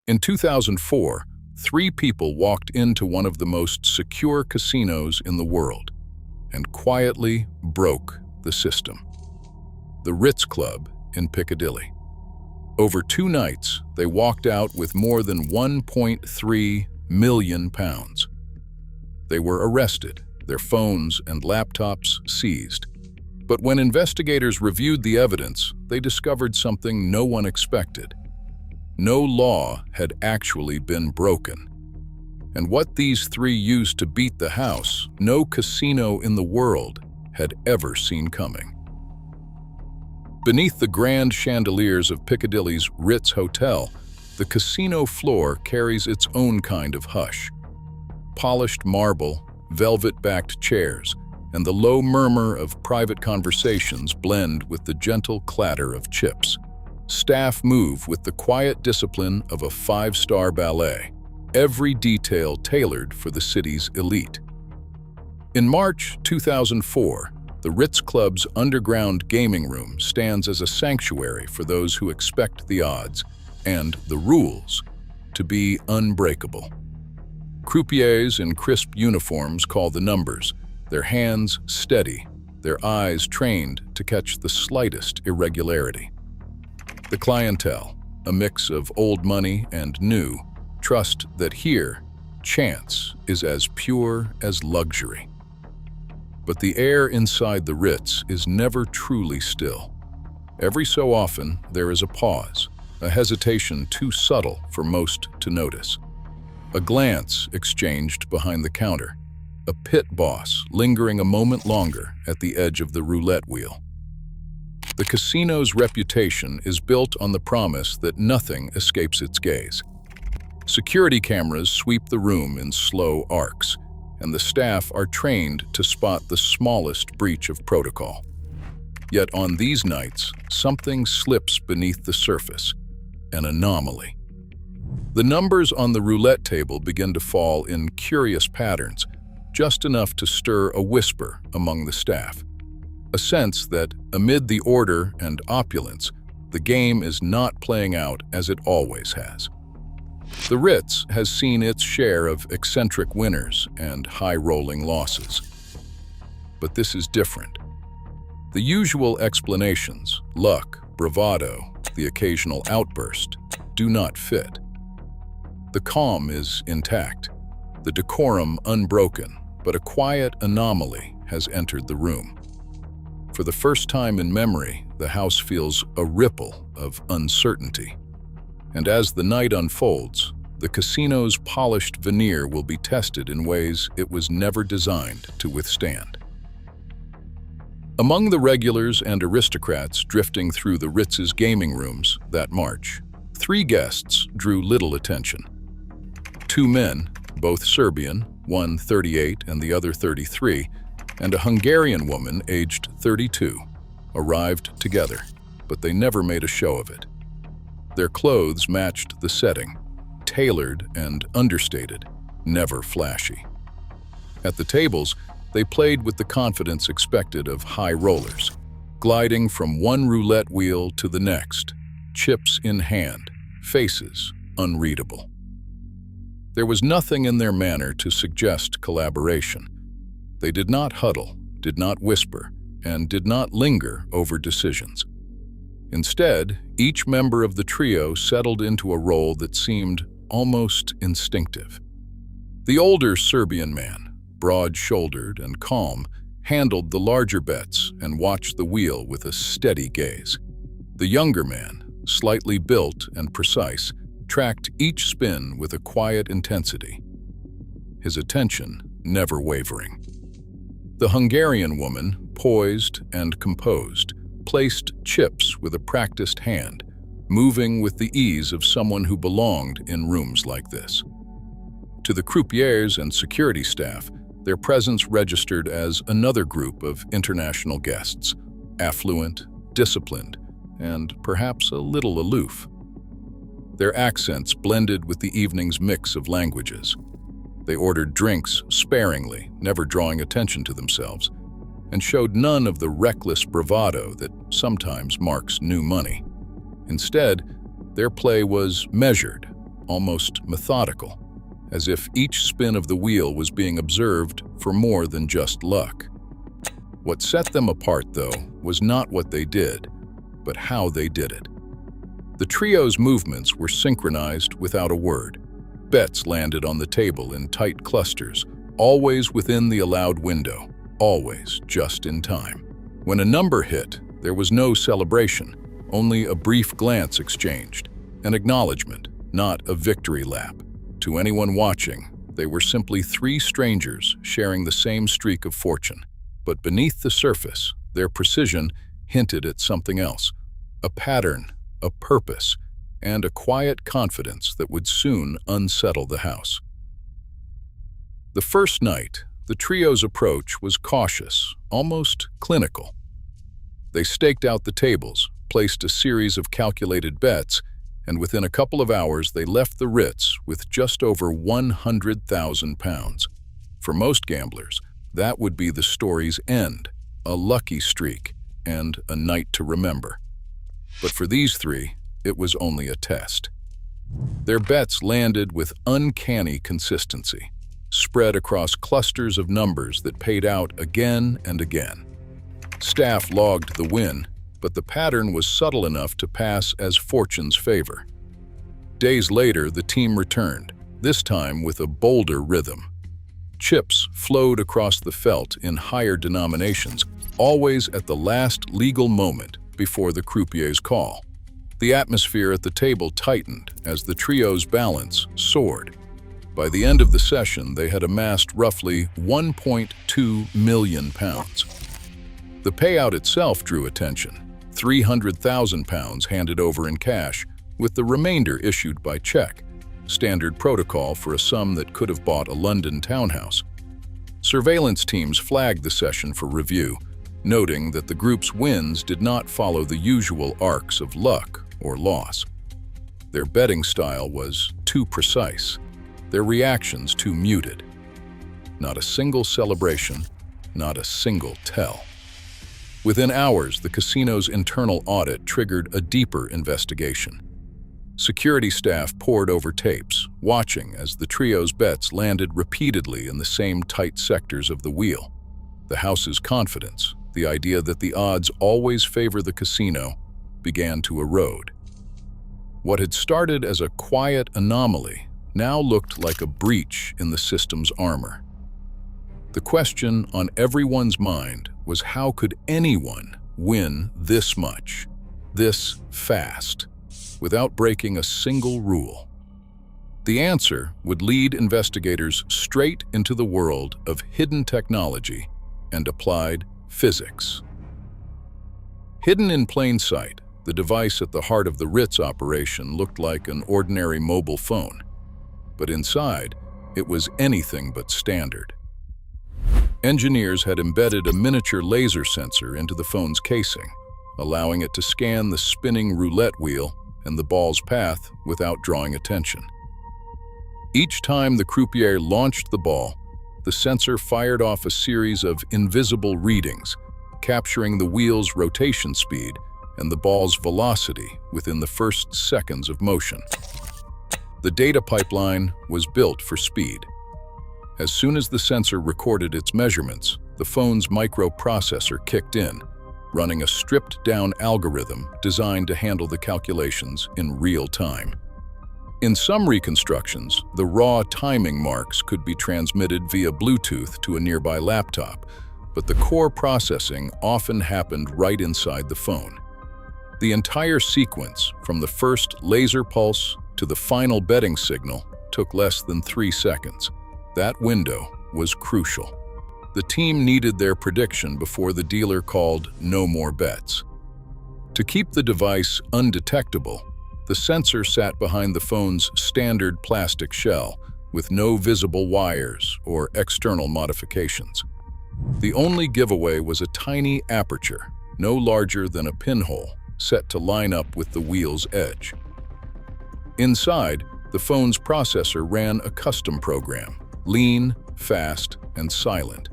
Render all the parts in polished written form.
In 2004, three people walked into one of the most secure casinos in the world and quietly broke the system. The Ritz Club in Piccadilly. Over 2 nights, they walked out with more than £1.3 million. They were arrested, their phones and laptops seized. But when investigators reviewed the evidence, they discovered something no one expected. No law had actually been broken. And what these three used to beat the house, no casino in the world had ever seen coming. Beneath the grand chandeliers of Piccadilly's Ritz Hotel, the casino floor carries its own kind of hush. Polished marble, velvet-backed chairs, and the low murmur of private conversations blend with the gentle clatter of chips. Staff move with the quiet discipline of a 5-star ballet, every detail tailored for the city's elite. In March 2004, the Ritz Club's underground gaming room stands as a sanctuary for those who expect the odds and the rules to be unbreakable. Croupiers in crisp uniforms call the numbers, their hands steady, their eyes trained to catch the slightest irregularity. The clientele, a mix of old money and new, trust that here, chance is as pure as luxury. But the air inside the Ritz is never truly still. Every so often, there is a pause, a hesitation too subtle for most to notice. A glance exchanged behind the counter, a pit boss lingering a moment longer at the edge of the roulette wheel. The casino's reputation is built on the promise that nothing escapes its gaze. Security cameras sweep the room in slow arcs, and the staff are trained to spot the smallest breach of protocol. Yet on these nights, something slips beneath the surface, an anomaly. The numbers on the roulette table begin to fall in curious patterns, just enough to stir a whisper among the staff. A sense that, amid the order and opulence, the game is not playing out as it always has. The Ritz has seen its share of eccentric winners and high-rolling losses. But this is different. The usual explanations, luck, bravado, the occasional outburst, do not fit. The calm is intact, the decorum unbroken, but a quiet anomaly has entered the room. For the first time in memory, the house feels a ripple of uncertainty. And as the night unfolds, the casino's polished veneer will be tested in ways it was never designed to withstand. Among the regulars and aristocrats drifting through the Ritz's gaming rooms that March, 3 guests drew little attention. 2 men, both Serbian, one 38 and the other 33, and a Hungarian woman aged 32, arrived together, but they never made a show of it. Their clothes matched the setting, tailored and understated, never flashy. At the tables, they played with the confidence expected of high rollers, gliding from one roulette wheel to the next, chips in hand, faces unreadable. There was nothing in their manner to suggest collaboration. They did not huddle, did not whisper, and did not linger over decisions. Instead, each member of the trio settled into a role that seemed almost instinctive. The older Serbian man, broad-shouldered and calm, handled the larger bets and watched the wheel with a steady gaze. The younger man, slightly built and precise, tracked each spin with a quiet intensity, his attention never wavering. The Hungarian woman, poised and composed, placed chips with a practiced hand, moving with the ease of someone who belonged in rooms like this. To the croupiers and security staff, their presence registered as another group of international guests, affluent, disciplined, and perhaps a little aloof. Their accents blended with the evening's mix of languages. They ordered drinks sparingly, never drawing attention to themselves, and showed none of the reckless bravado that sometimes marks new money. Instead, their play was measured, almost methodical, as if each spin of the wheel was being observed for more than just luck. What set them apart, though, was not what they did, but how they did it. The trio's movements were synchronized without a word. Bets landed on the table in tight clusters, always within the allowed window, always just in time. When a number hit, there was no celebration, only a brief glance exchanged, an acknowledgement, not a victory lap. To anyone watching, they were simply three strangers sharing the same streak of fortune. But beneath the surface, their precision hinted at something else, a pattern, a purpose, and a quiet confidence that would soon unsettle the house. The first night, the trio's approach was cautious, almost clinical. They staked out the tables, placed a series of calculated bets, and within a couple of hours they left the Ritz with just over £100,000. For most gamblers, that would be the story's end, a lucky streak, and a night to remember. But for these three, it was only a test. Their bets landed with uncanny consistency, spread across clusters of numbers that paid out again and again. Staff logged the win, but the pattern was subtle enough to pass as fortune's favor. Days later, the team returned, this time with a bolder rhythm. Chips flowed across the felt in higher denominations, always at the last legal moment before the croupier's call. The atmosphere at the table tightened as the trio's balance soared. By the end of the session, they had amassed roughly £1.2 million. The payout itself drew attention, £300,000 handed over in cash, with the remainder issued by check, standard protocol for a sum that could have bought a London townhouse. Surveillance teams flagged the session for review, noting that the group's wins did not follow the usual arcs of luck or loss. Their betting style was too precise, their reactions too muted. Not a single celebration, not a single tell. Within hours, the casino's internal audit triggered a deeper investigation. Security staff pored over tapes, watching as the trio's bets landed repeatedly in the same tight sectors of the wheel. The house's confidence, the idea that the odds always favor the casino, began to erode. What had started as a quiet anomaly now looked like a breach in the system's armor. The question on everyone's mind was, how could anyone win this much, this fast, without breaking a single rule? The answer would lead investigators straight into the world of hidden technology and applied physics. Hidden in plain sight, the device at the heart of the Ritz operation looked like an ordinary mobile phone, but inside, it was anything but standard. Engineers had embedded a miniature laser sensor into the phone's casing, allowing it to scan the spinning roulette wheel and the ball's path without drawing attention. Each time the croupier launched the ball, the sensor fired off a series of invisible readings, capturing the wheel's rotation speed and the ball's velocity within the first seconds of motion. The data pipeline was built for speed. As soon as the sensor recorded its measurements, the phone's microprocessor kicked in, running a stripped-down algorithm designed to handle the calculations in real time. In some reconstructions, the raw timing marks could be transmitted via Bluetooth to a nearby laptop, but the core processing often happened right inside the phone. The entire sequence, from the first laser pulse to the final betting signal, took less than 3 seconds. That window was crucial. The team needed their prediction before the dealer called no more bets. To keep the device undetectable, the sensor sat behind the phone's standard plastic shell, with no visible wires or external modifications. The only giveaway was a tiny aperture, no larger than a pinhole, set to line up with the wheel's edge. Inside, the phone's processor ran a custom program, lean, fast, and silent.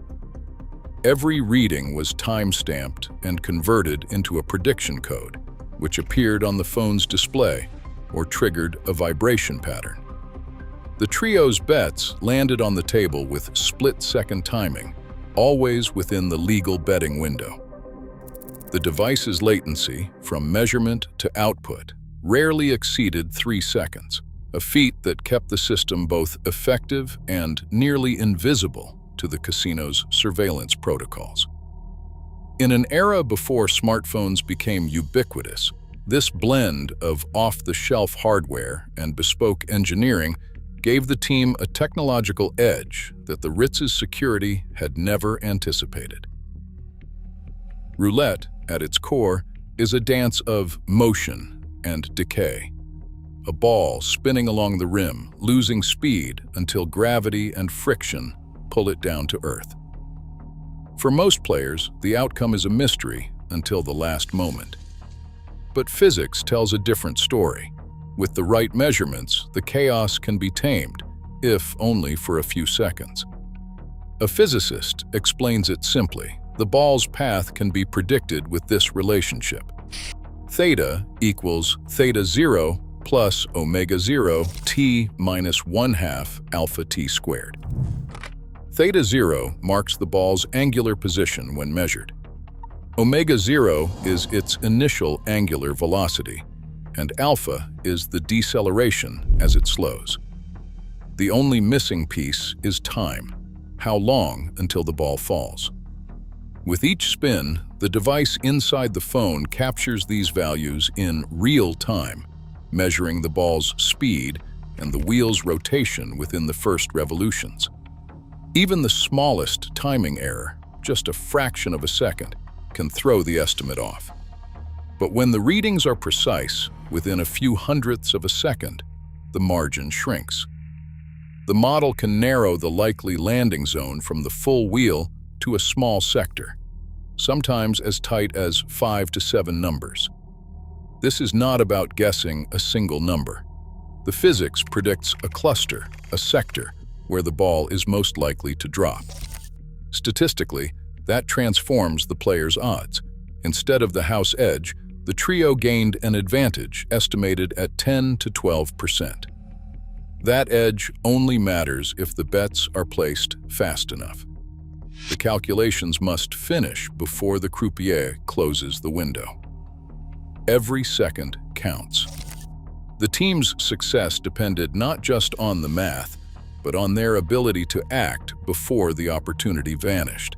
Every reading was time-stamped and converted into a prediction code, which appeared on the phone's display or triggered a vibration pattern. The trio's bets landed on the table with split-second timing, always within the legal betting window. The device's latency, from measurement to output, rarely exceeded 3 seconds, a feat that kept the system both effective and nearly invisible to the casino's surveillance protocols. In an era before smartphones became ubiquitous, this blend of off-the-shelf hardware and bespoke engineering gave the team a technological edge that the Ritz's security had never anticipated. Roulette, at its core, is a dance of motion and decay. A ball spinning along the rim, losing speed until gravity and friction pull it down to earth. For most players, the outcome is a mystery until the last moment. But physics tells a different story. With the right measurements, the chaos can be tamed, if only for a few seconds. A physicist explains it simply. The ball's path can be predicted with this relationship. Theta equals theta 0 plus omega 0 t minus 1/2 alpha t squared. Theta 0 marks the ball's angular position when measured. Omega 0 is its initial angular velocity, and alpha is the deceleration as it slows. The only missing piece is time, how long until the ball falls. With each spin, the device inside the phone captures these values in real time, measuring the ball's speed and the wheel's rotation within the first revolutions. Even the smallest timing error, just a fraction of a second, can throw the estimate off. But when the readings are precise, within a few hundredths of a second, the margin shrinks. The model can narrow the likely landing zone from the full wheel to a small sector, sometimes as tight as 5 to 7 numbers. This is not about guessing a single number. The physics predicts a cluster, a sector, where the ball is most likely to drop. Statistically, that transforms the player's odds. Instead of the house edge, the trio gained an advantage estimated at 10 to 12%. That edge only matters if the bets are placed fast enough. The calculations must finish before the croupier closes the window. Every second counts. The team's success depended not just on the math, but on their ability to act before the opportunity vanished.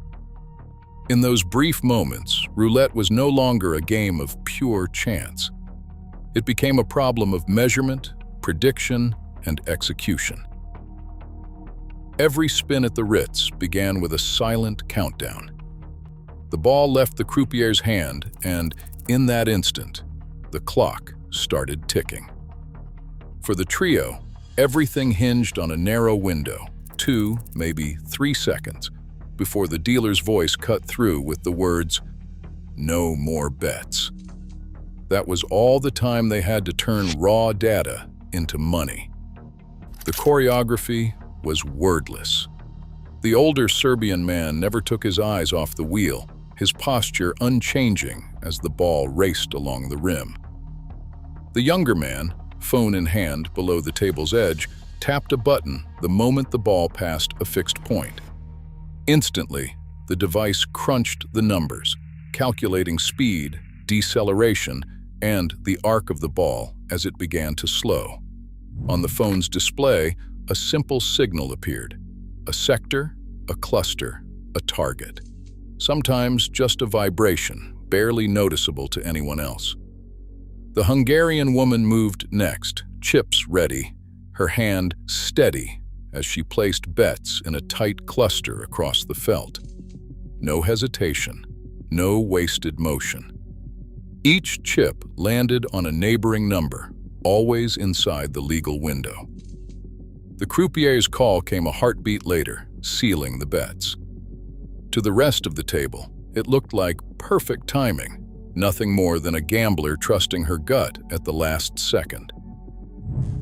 In those brief moments, roulette was no longer a game of pure chance. It became a problem of measurement, prediction, and execution. Every spin at the Ritz began with a silent countdown. The ball left the croupier's hand, and in that instant, the clock started ticking. For the trio, everything hinged on a narrow window, 2, maybe 3 seconds, before the dealer's voice cut through with the words, "No more bets." That was all the time they had to turn raw data into money. The choreography was wordless. The older Serbian man never took his eyes off the wheel, his posture unchanging as the ball raced along the rim. The younger man, phone in hand below the table's edge, tapped a button the moment the ball passed a fixed point. Instantly, the device crunched the numbers, calculating speed, deceleration, and the arc of the ball as it began to slow. On the phone's display, a simple signal appeared: a sector, a cluster, a target. Sometimes just a vibration, barely noticeable to anyone else. The Hungarian woman moved next, chips ready, her hand steady as she placed bets in a tight cluster across the felt. No hesitation, no wasted motion. Each chip landed on a neighboring number, always inside the legal window. The croupier's call came a heartbeat later, sealing the bets. To the rest of the table, it looked like perfect timing, nothing more than a gambler trusting her gut at the last second.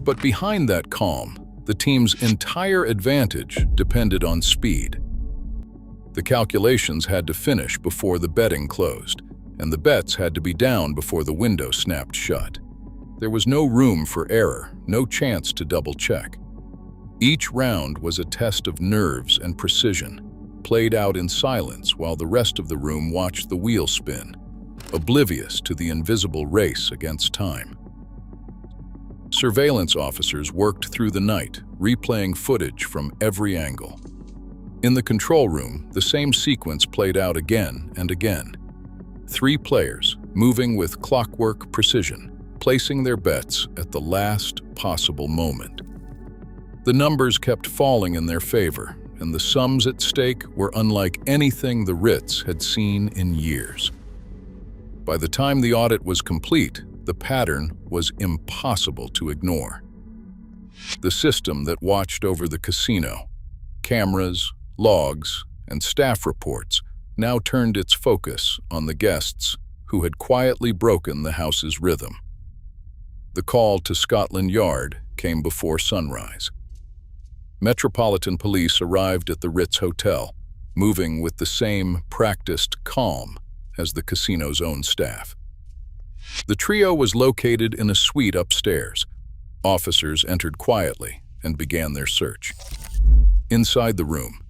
But behind that calm, the team's entire advantage depended on speed. The calculations had to finish before the betting closed, and the bets had to be down before the window snapped shut. There was no room for error, no chance to double-check. Each round was a test of nerves and precision, played out in silence while the rest of the room watched the wheel spin, oblivious to the invisible race against time. Surveillance officers worked through the night, replaying footage from every angle. In the control room, the same sequence played out again and again. 3 players, moving with clockwork precision, placing their bets at the last possible moment. The numbers kept falling in their favor, and the sums at stake were unlike anything the Ritz had seen in years. By the time the audit was complete, the pattern was impossible to ignore. The system that watched over the casino, cameras, logs, and staff reports, now turned its focus on the guests who had quietly broken the house's rhythm. The call to Scotland Yard came before sunrise. Metropolitan Police arrived at the Ritz Hotel, moving with the same practiced calm as the casino's own staff. The trio was located in a suite upstairs. Officers entered quietly and began their search. Inside the room,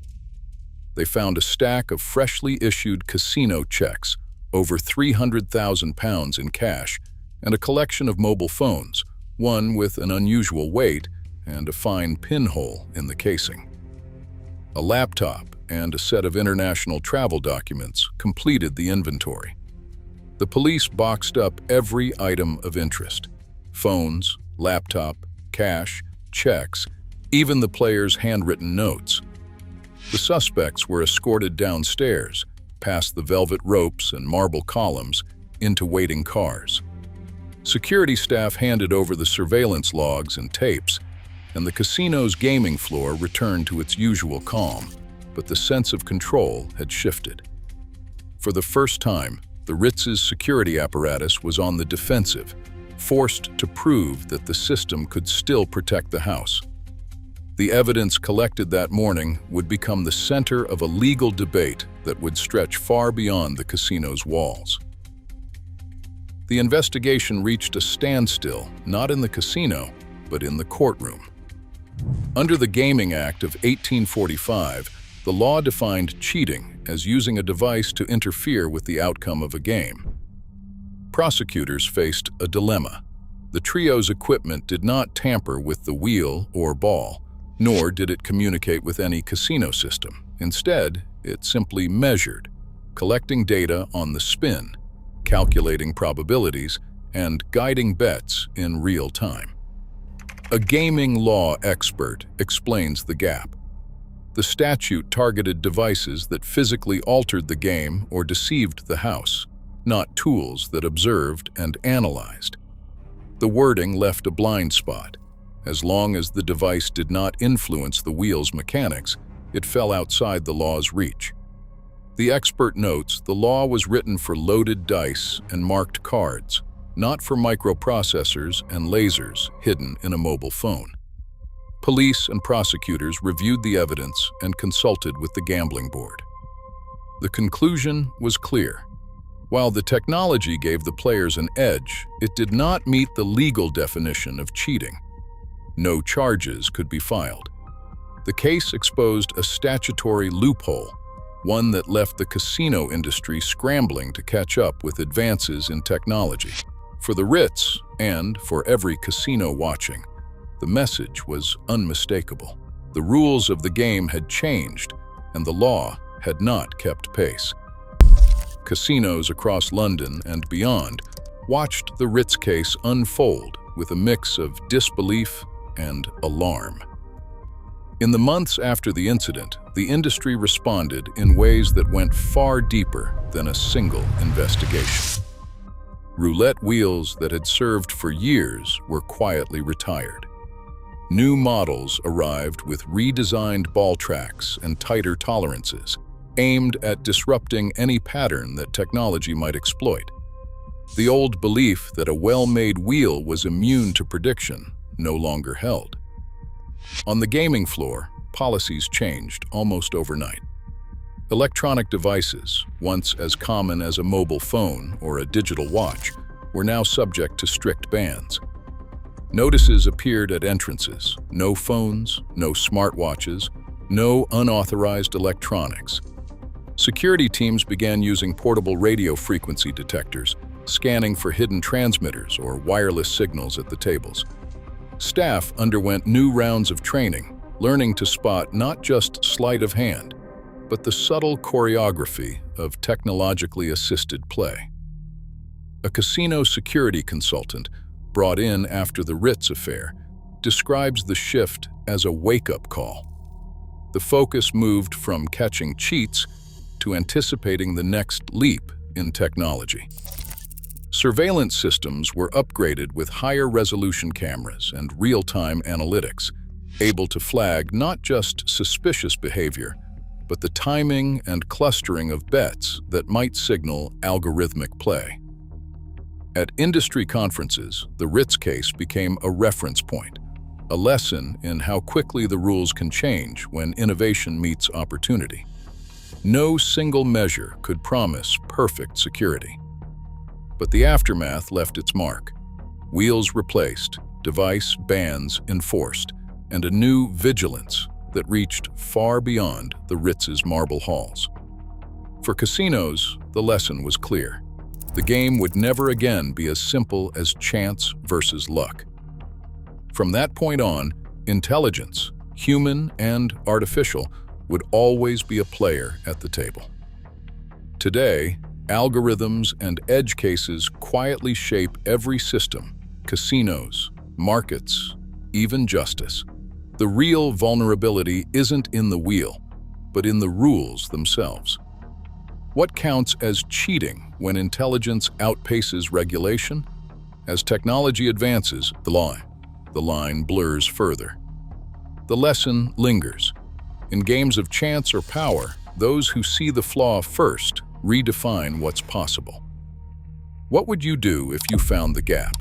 they found a stack of freshly issued casino checks, over £300,000 in cash, and a collection of mobile phones, one with an unusual weight and a fine pinhole in the casing. A laptop and a set of international travel documents completed the inventory. The police boxed up every item of interest: phones, laptop, cash, checks, even the players' handwritten notes. The suspects were escorted downstairs, past the velvet ropes and marble columns, into waiting cars. Security staff handed over the surveillance logs and tapes, and the casino's gaming floor returned to its usual calm, but the sense of control had shifted. For the first time, the Ritz's security apparatus was on the defensive, forced to prove that the system could still protect the house. The evidence collected that morning would become the center of a legal debate that would stretch far beyond the casino's walls. The investigation reached a standstill, not in the casino, but in the courtroom. Under the Gaming Act of 1845, the law defined cheating as using a device to interfere with the outcome of a game. Prosecutors faced a dilemma. The trio's equipment did not tamper with the wheel or ball, nor did it communicate with any casino system. Instead, it simply measured, collecting data on the spin, calculating probabilities, and guiding bets in real time. A gaming law expert explains the gap. The statute targeted devices that physically altered the game or deceived the house, not tools that observed and analyzed. The wording left a blind spot. As long as the device did not influence the wheel's mechanics, it fell outside the law's reach. The expert notes the law was written for loaded dice and marked cards, not for microprocessors and lasers hidden in a mobile phone. Police and prosecutors reviewed the evidence and consulted with the gambling board. The conclusion was clear. While the technology gave the players an edge, it did not meet the legal definition of cheating. No charges could be filed. The case exposed a statutory loophole, one that left the casino industry scrambling to catch up with advances in technology. For the Ritz, and for every casino watching, the message was unmistakable. The rules of the game had changed, and the law had not kept pace. Casinos across London and beyond watched the Ritz case unfold with a mix of disbelief and alarm. In the months after the incident, the industry responded in ways that went far deeper than a single investigation. Roulette wheels that had served for years were quietly retired. New models arrived with redesigned ball tracks and tighter tolerances, aimed at disrupting any pattern that technology might exploit. The old belief that a well-made wheel was immune to prediction no longer held. On the gaming floor, policies changed almost overnight. Electronic devices, once as common as a mobile phone or a digital watch, were now subject to strict bans. Notices appeared at entrances: no phones, no smartwatches, no unauthorized electronics. Security teams began using portable radio frequency detectors, scanning for hidden transmitters or wireless signals at the tables. Staff underwent new rounds of training, learning to spot not just sleight of hand, but the subtle choreography of technologically assisted play. A casino security consultant, brought in after the Ritz affair, describes the shift as a wake-up call. The focus moved from catching cheats to anticipating the next leap in technology. Surveillance systems were upgraded with higher resolution cameras and real-time analytics, able to flag not just suspicious behavior, but the timing and clustering of bets that might signal algorithmic play. At industry conferences, the Ritz case became a reference point, a lesson in how quickly the rules can change when innovation meets opportunity. No single measure could promise perfect security. But the aftermath left its mark. Wheels replaced, device bans enforced, and a new vigilance that reached far beyond the Ritz's marble halls. For casinos, the lesson was clear. The game would never again be as simple as chance versus luck. From that point on, intelligence, human and artificial, would always be a player at the table. Today, algorithms and edge cases quietly shape every system: casinos, markets, even justice. The real vulnerability isn't in the wheel, but in the rules themselves. What counts as cheating when intelligence outpaces regulation? As technology advances, the line blurs further. The lesson lingers. In games of chance or power, those who see the flaw first redefine what's possible. What would you do if you found the gap?